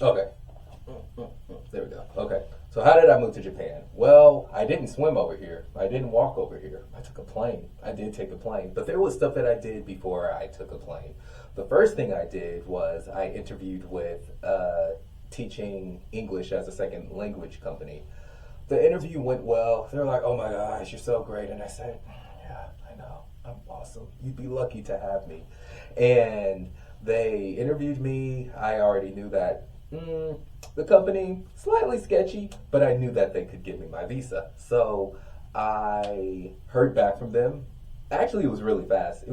Okay. There we go. Okay. So how did I move to Japan? Well, I didn't swim over here. I didn't walk over here. I took a plane. I did take a plane. But there was stuff that I did before I took a plane. The first thing I did was I interviewed with a teaching English as a second language company. The interview went well. They were like, "Oh my gosh, you're so great." And I said, "Yeah, I know. I'm awesome. You'd be lucky to have me." And they interviewed me. I already knew that the company slightly sketchy, but I knew that they could give me my visa. So I heard back from them. Actually, it was really fast.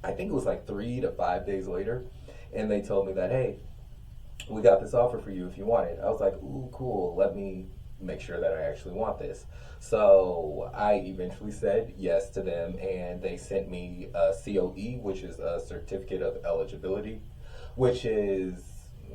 I think it was like 3 to 5 days later, and they told me that, hey, we got this offer for you if you want it. I was like, ooh, cool. Let me make sure that I actually want this. So I eventually said yes to them, and they sent me a COE, which is a certificate of eligibility, which is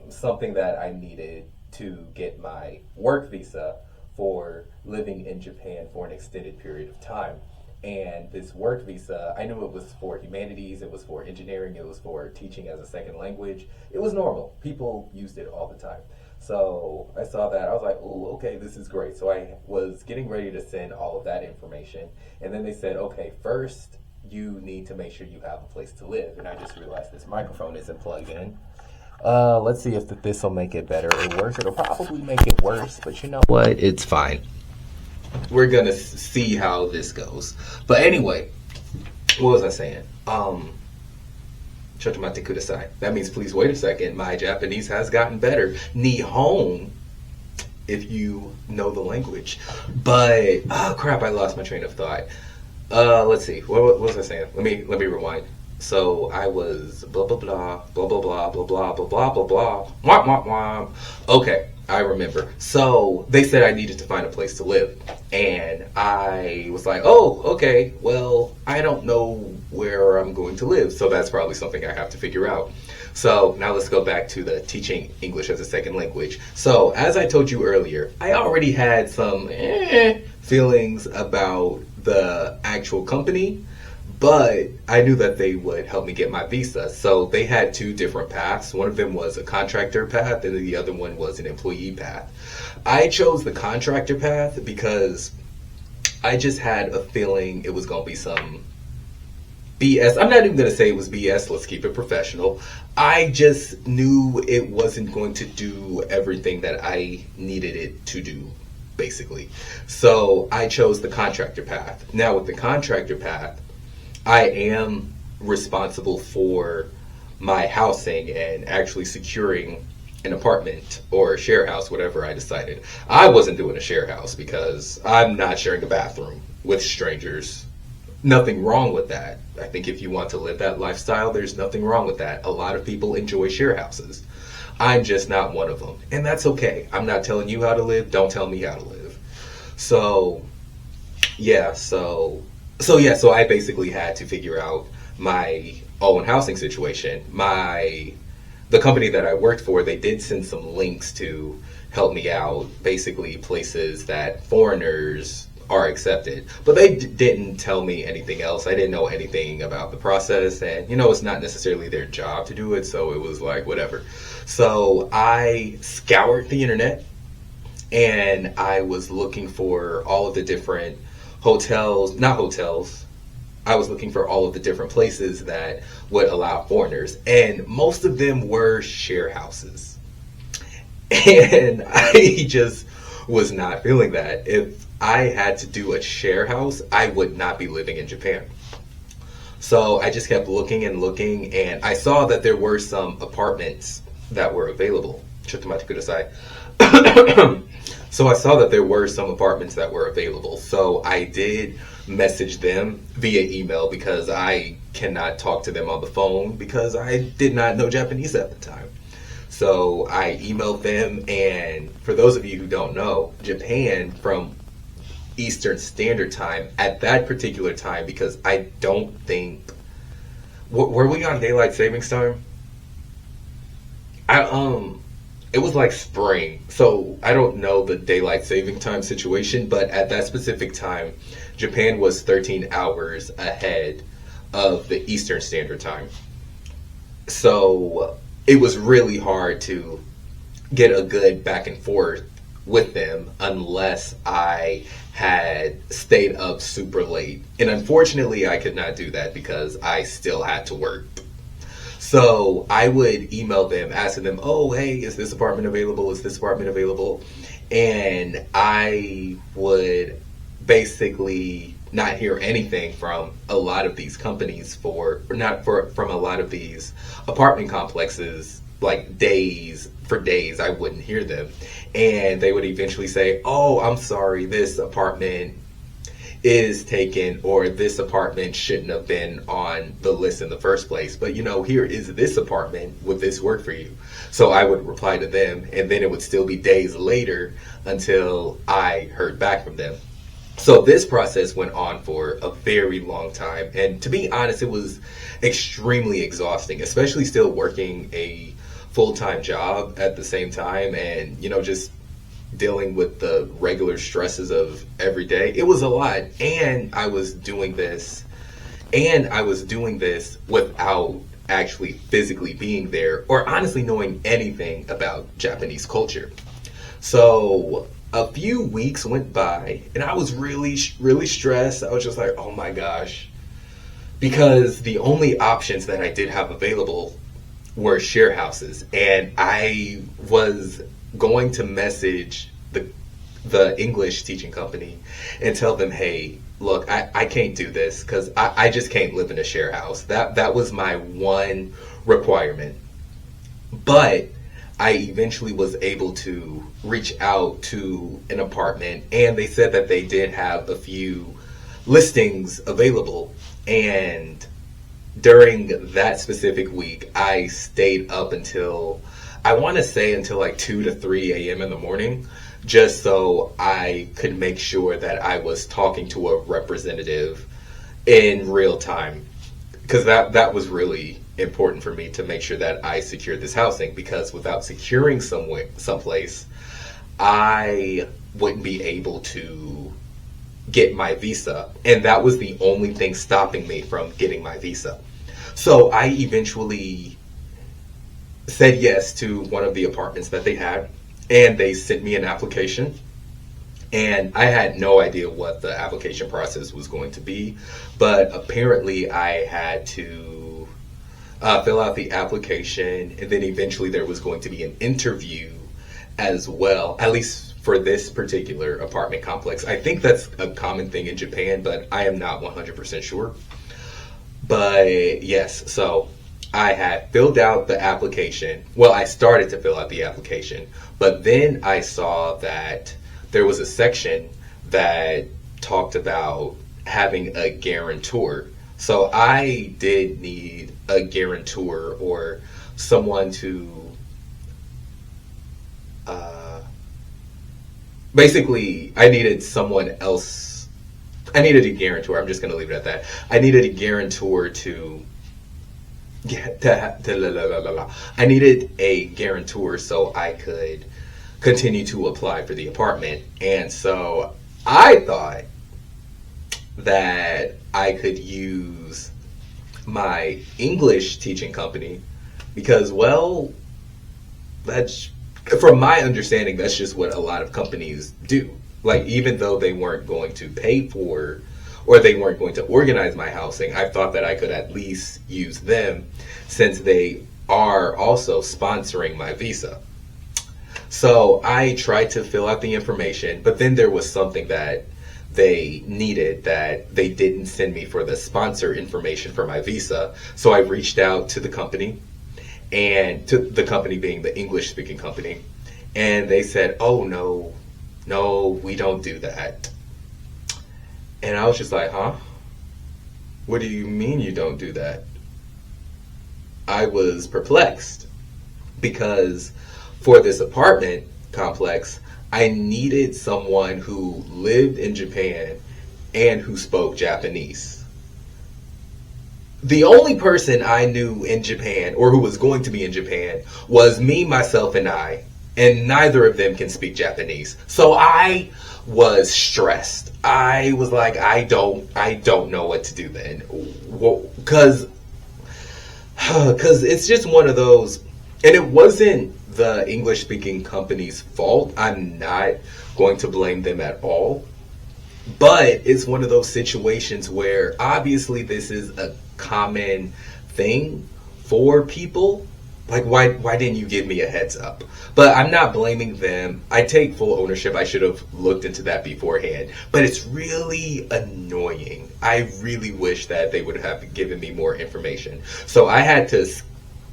something that I needed to get my work visa for living in Japan for an extended period of time. And this work visa, I knew it was for humanities, it was for engineering, it was for teaching as a second language. It was normal. People used it all the time. So I saw that. I was like, oh, okay, this is great. So I was getting ready to send all of that information. And then they said, okay, first you need to make sure you have a place to live. And I just realized this microphone isn't plugged in. Let's see if this will make it better or worse. It'll probably make it worse, but you know what? It's fine. We're gonna see how this goes. But anyway, what was I saying? Chotomate kudasai. That means please wait a second. My Japanese has gotten better. Nihon, if you know the language. But oh crap, I lost my train of thought. Let's see. What was I saying? Let me rewind. So I was blah blah blah blah blah blah blah blah blah blah blah blah wah wah wah. Okay, I remember. So they said I needed to find a place to live, and I was like, oh, okay. Well, I don't know where I'm going to live, so that's probably something I have to figure out. So now let's go back to the teaching English as a second language. So as I told you earlier, I already had some feelings about the actual company, but I knew that they would help me get my visa. So they had two different paths. One of them was a contractor path, and the other one was an employee path. I chose the contractor path because I just had a feeling it was going to be some BS. I'm not even going to say it was BS. Let's keep it professional. I just knew it wasn't going to do everything that I needed it to do, basically. So I chose the contractor path. Now, with the contractor path, I am responsible for my housing and actually securing an apartment or a share house, whatever I decided. I wasn't doing a share house because I'm not sharing a bathroom with strangers. Nothing wrong with that. I think if you want to live that lifestyle, there's nothing wrong with that. A lot of people enjoy share houses. I'm just not one of them. And that's okay. I'm not telling you how to live. Don't tell me how to live. So, yeah, so I basically had to figure out my own housing situation. The company that I worked for, they did send some links to help me out, basically places that foreigners are accepted. But they didn't tell me anything else. I didn't know anything about the process, and it's not necessarily their job to do it, so it was like whatever. So I scoured the internet, and I was looking for all of the different hotels, not hotels. I was looking for all of the different places that would allow foreigners, and most of them were share houses. And I just was not feeling that. If I had to do a share house, I would not be living in Japan. So I just kept looking and looking, and I saw that there were some apartments that were available. Chotomate kudasai. So I saw that there were some apartments that were available. So I did message them via email because I cannot talk to them on the phone because I did not know Japanese at the time. So I emailed them, and for those of you who don't know, Japan from Eastern Standard Time at that particular time, because I don't think were we on daylight savings time? It was like spring, so I don't know the daylight saving time situation, but at that specific time, Japan was 13 hours ahead of the Eastern Standard Time. So it was really hard to get a good back and forth with them unless I had stayed up super late. And unfortunately, I could not do that because I still had to work. So I would email them asking them, oh, hey, is this apartment available? Is this apartment available? And I would basically not hear anything from a lot of these companies from a lot of these apartment complexes, like for days I wouldn't hear them. And they would eventually say, oh, I'm sorry, this apartment is taken, or this apartment shouldn't have been on the list in the first place. But here is this apartment. Would this work for you? So I would reply to them, and then it would still be days later until I heard back from them. So this process went on for a very long time. And to be honest, it was extremely exhausting, especially still working a full-time job at the same time, and just dealing with the regular stresses of every day. It was a lot. And I was doing this without actually physically being there or honestly knowing anything about Japanese culture. So a few weeks went by and I was really, really stressed. I was just like, oh my gosh. Because the only options that I did have available were share houses. And I was going to message the English teaching company and tell them, hey, look, I can't do this because I just can't live in a share house. That was my one requirement. But I eventually was able to reach out to an apartment, and they said that they did have a few listings available. And during that specific week, I stayed up until, I want to say until like 2 to 3 a.m. in the morning, just so I could make sure that I was talking to a representative in real time. Because that was really important for me to make sure that I secured this housing, because without securing someplace, I wouldn't be able to get my visa. And that was the only thing stopping me from getting my visa. So I eventually said yes to one of the apartments that they had, and they sent me an application. And I had no idea what the application process was going to be, but apparently I had to fill out the application, and then eventually there was going to be an interview as well, at least for this particular apartment complex. I think that's a common thing in Japan, but I am not 100% sure. But yes, so I had filled out the application. Well, I started to fill out the application, but then I saw that there was a section that talked about having a guarantor. So I did need a guarantor, or someone to basically, I needed someone else. I needed a guarantor. I'm just going to leave it at that. I needed a guarantor I needed a guarantor so I could continue to apply for the apartment. And so I thought that I could use my English teaching company because, well, that's, from my understanding, that's just what a lot of companies do. Like, even though they weren't going to pay for, or they weren't going to organize my housing, I thought that I could at least use them since they are also sponsoring my visa. So I tried to fill out the information, but then there was something that they needed that they didn't send me for the sponsor information for my visa. So I reached out to the company, and to the company being the English speaking company, and they said, oh no, we don't do that. And I was just like, huh? What do you mean you don't do that? I was perplexed because for this apartment complex, I needed someone who lived in Japan and who spoke Japanese. The only person I knew in Japan, or who was going to be in Japan, was me, myself, and I. And neither of them can speak Japanese. So I was stressed. I was like, I don't know what to do then. Because it's just one of those, And it wasn't the English speaking company's fault. I'm not going to blame them at all. But it's one of those situations where obviously this is a common thing for people. Like, why didn't you give me a heads up? But I'm not blaming them. I take full ownership. I should have looked into that beforehand. But it's really annoying. I really wish that they would have given me more information. So I had to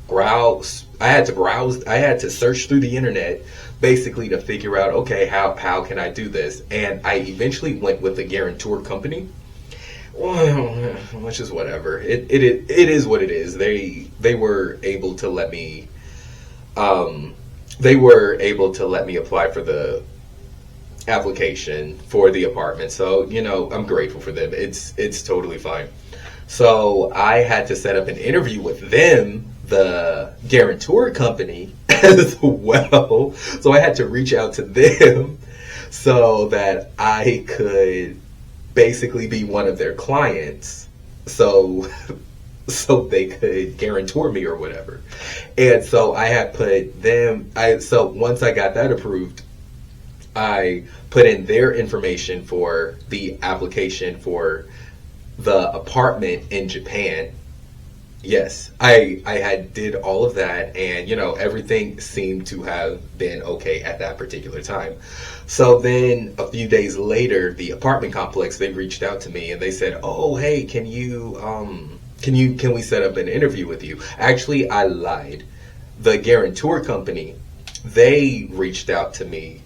browse, I had to search through the internet basically to figure out, okay, how can I do this? And I eventually went with the guarantor company. Well, which is whatever. It is what it is. They were able to let me apply for the application for the apartment. So, I'm grateful for them. It's totally fine. So I had to set up an interview with them, the guarantor company, as well. So I had to reach out to them so that I could basically be one of their clients, so they could guarantor me or whatever. And so I had put them. So once I got that approved, I put in their information for the application for the apartment in Japan. Yes, I had did all of that, and everything seemed to have been okay at that particular time. So then a few days later, the apartment complex, they reached out to me and they said, "Oh, hey, can we set up an interview with you?" Actually, I lied. The guarantor company, they reached out to me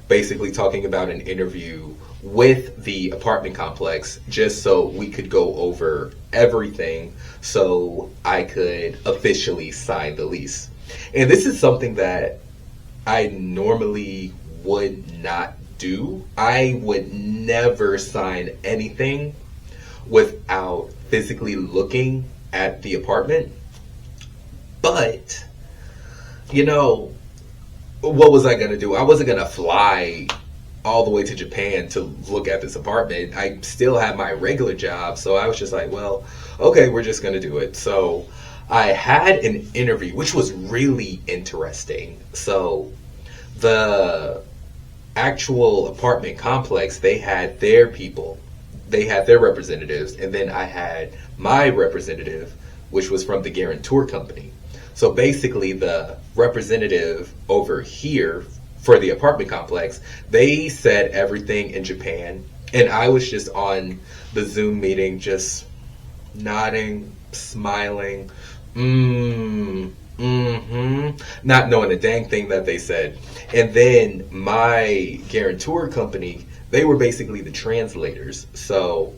basically talking about an interview with the apartment complex just so we could go over everything so I could officially sign the lease. And this is something that I normally would not do. I would never sign anything without physically looking at the apartment. But, what was I going to do? I wasn't going to fly all the way to Japan to look at this apartment. I still had my regular job, so I was just like, well, okay, we're just going to do it. So I had an interview, which was really interesting. So the actual apartment complex, they had their people, they had their representatives, and then I had my representative, which was from the guarantor company. So basically the representative over here for the apartment complex, they said everything in Japan, and I was just on the Zoom meeting, just nodding, smiling, not knowing a dang thing that they said. And then my guarantor company, they were basically the translators, so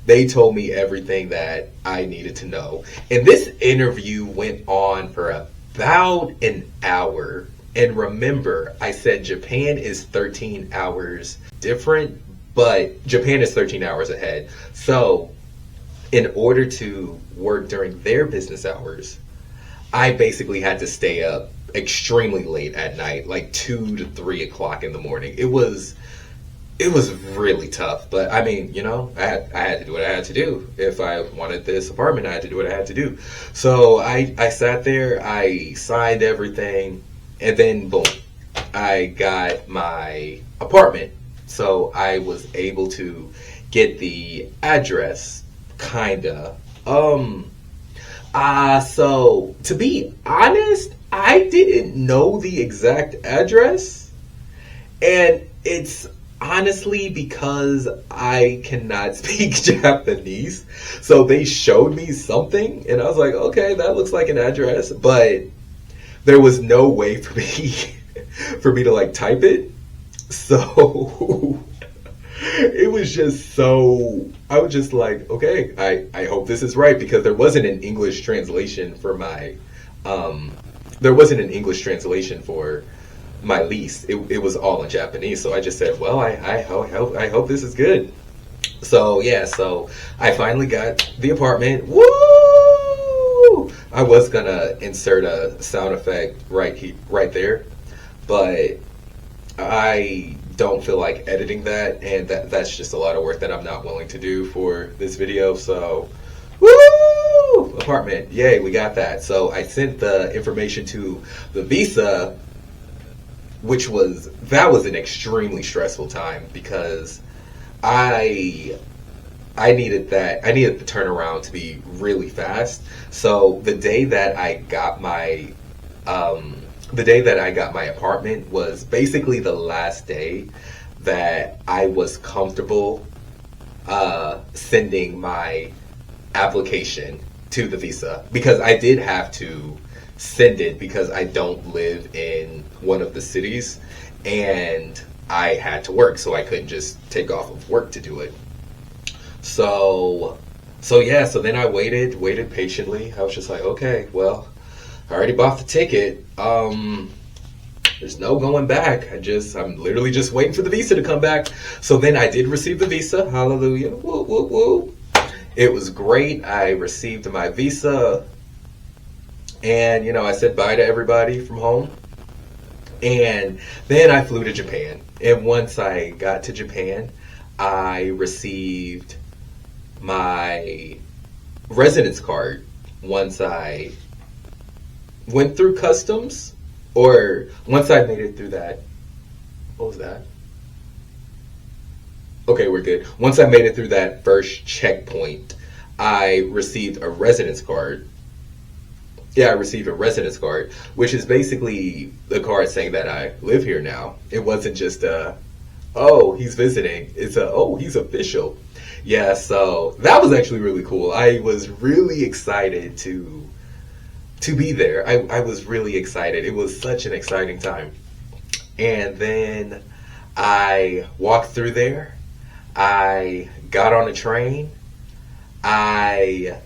they told me everything that I needed to know. And this interview went on for about an hour. And remember, I said Japan is 13 hours different, but Japan is 13 hours ahead. So in order to work during their business hours, I basically had to stay up extremely late at night, like 2 to 3 o'clock in the morning. It was really tough, but I mean, I had to do what I had to do. If I wanted this apartment, I had to do what I had to do. So I sat there, I signed everything, and then boom, I got my apartment. So I was able to get the address, kinda. So to be honest, I didn't know the exact address, and it's honestly because I cannot speak Japanese. So they showed me something, and I was like, okay, that looks like an address, but there was no way for me to like type it. So it was just I was just like, okay, I hope this is right, because there wasn't an English translation for my lease. It was all in Japanese. So I just said, well, I hope this is good. So yeah, so I finally got the apartment. Woo! I was gonna insert a sound effect right there, but I don't feel like editing that, and that's just a lot of work that I'm not willing to do for this video. So, woo! woo, apartment, yay, we got that. So I sent the information to the visa, that was an extremely stressful time because I I needed the turnaround to be really fast. So the day that I got my apartment was basically the last day that I was comfortable sending my application to the visa, because I did have to send it because I don't live in one of the cities and I had to work, so I couldn't just take off of work to do it. So so then I waited patiently. I was just like, okay, well, I already bought the ticket. There's no going back. I'm literally just waiting for the visa to come back. So then I did receive the visa. Hallelujah. Woo, woo, woo. It was great. I received my visa and, I said bye to everybody from home. And then I flew to Japan. And once I got to Japan, I received my residence card once I went through customs, or once I made it through that. What was that? Okay, we're good. Once I made it through that first checkpoint, I received a residence card. Yeah, I received a residence card, which is basically the card saying that I live here now. It wasn't just oh, he's visiting. It's oh, he's official. Yeah, so that was actually really cool. I was really excited to be there. I was really excited. It was such an exciting time. And then I walked through there. I got on a train. I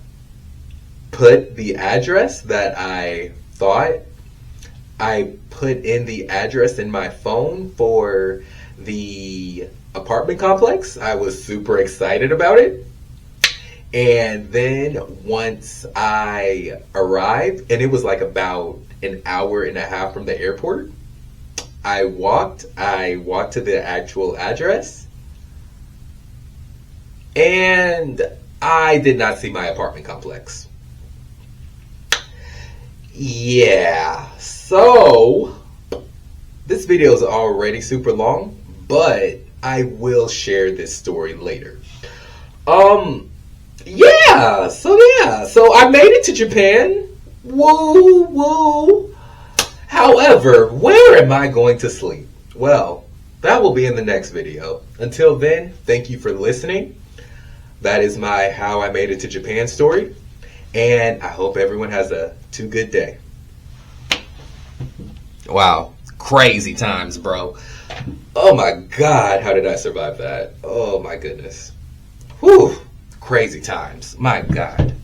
put the address that I thought. I put in the address in my phone for the apartment complex. I was super excited about it. And then once I arrived, and it was like about an hour and a half from the airport, I walked to the actual address, and I did not see my apartment complex. Yeah, so this video is already super long, but I will share this story later. So I made it to Japan. Woo, woo. However, where am I going to sleep? Well, that will be in the next video. Until then, thank you for listening. That is my How I Made It to Japan story. And I hope everyone has a too good day. Wow. Crazy times, bro. Oh my God. How did I survive that? Oh my goodness. Whew. Crazy times. My God.